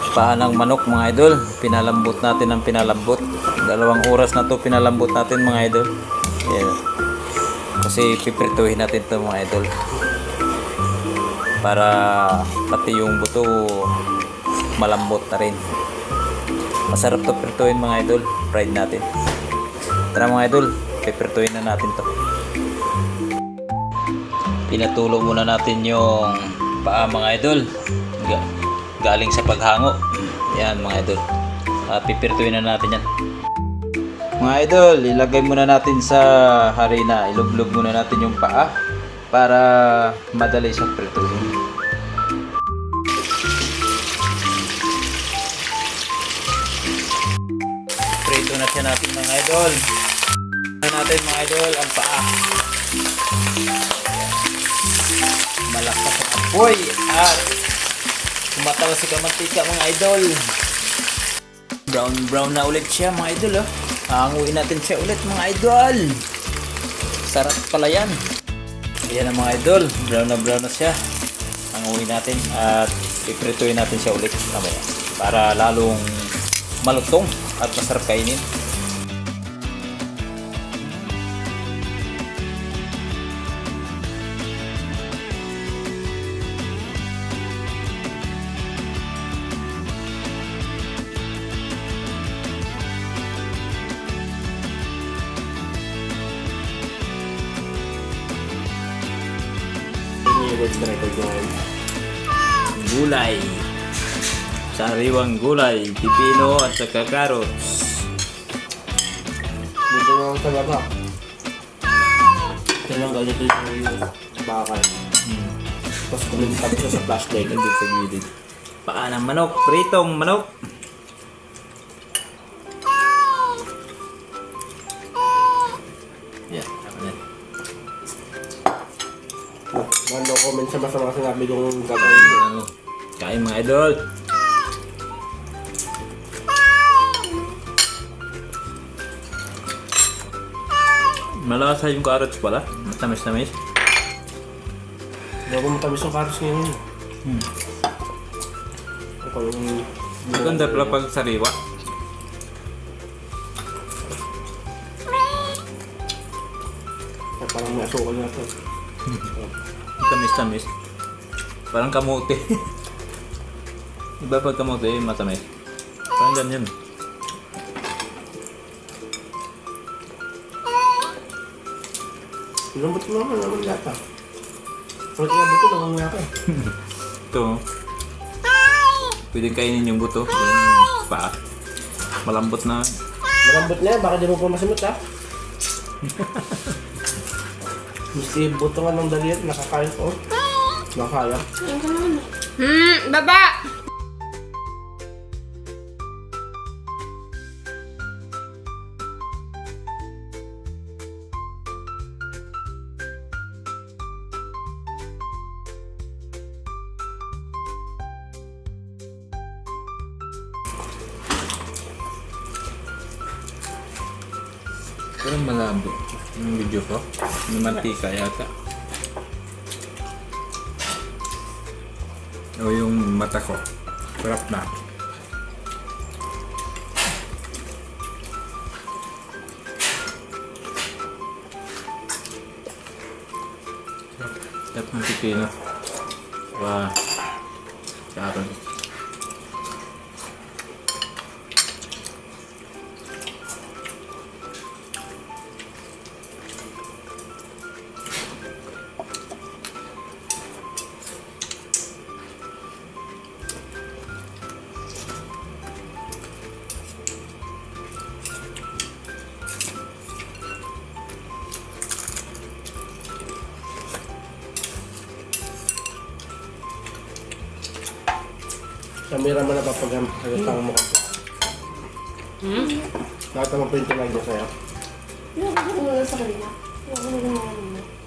Paa ng manok mga idol, pinalambot natin ng pinalambot. 2 oras na to pinalambot natin mga idol. Ayan. Kasi piprituhin natin to mga idol, para pati yung buto malambot na rin. Masarap to prituhin mga idol, fried natin. Tara mga idol, piprituhin na natin to. Pinatulo muna natin yung paa mga idol, galing sa paghango. Yan mga idol, pipirtuin na natin yan mga idol. Ilagay muna natin sa harina, ilublog muna natin yung paa para madali siyang prituhin. Prito na siya natin mga idol. Mga idol ang paa. Malakas ang apoy at kumatawa si kamantika mga idol. Brown na ulit siya mga idol. Hanguin natin siya ulit mga idol. Sarap pala yan. Ayan na mga idol, brown na siya. Hanguin natin at iprituin natin siya ulit mamaya para lalong malutong at masarap kainin. Gulay, sariwang gulay, pipino at saka carrots. Dito lang sa baba. Ito lang ganito yung bakal. Tapos kumintab siya sa flashlight. Nandun sa gilid. Paa ng manok, pritong manok. Yan, tama na. No comment sa masama sinabi kong gagawin. Kain mga idol. Malasa yung carrots pala. Matamis-tamis. Bago matamis yung carrots ngayon. Ako yung... Maganda pala pag sariwa. Parang may asukal na ito. Tamis-tamis. Parang kamote. Iba pag kamote, matamis. Parang ganyan. Lambot mo naman, naman yata. Pwede nga buto, naman yata. Ito. Pwede kainin yung buto. Yung paa. Malambot na. Malambot na yan, baka di mo pa masimot ha. Gusti buto nga ng dalian, nakakain ko. Nakakaya. Baba! Parang malambot yung video ko. Yung mantika yata. O yung mata ko. Sarap na. Sarap ng pipino. Wow. Sarap. Samira mo na papagantang mo ka po. Lahat naman po yung tinagyan sa'yo. Hindi ako sa kanila. Hindi ako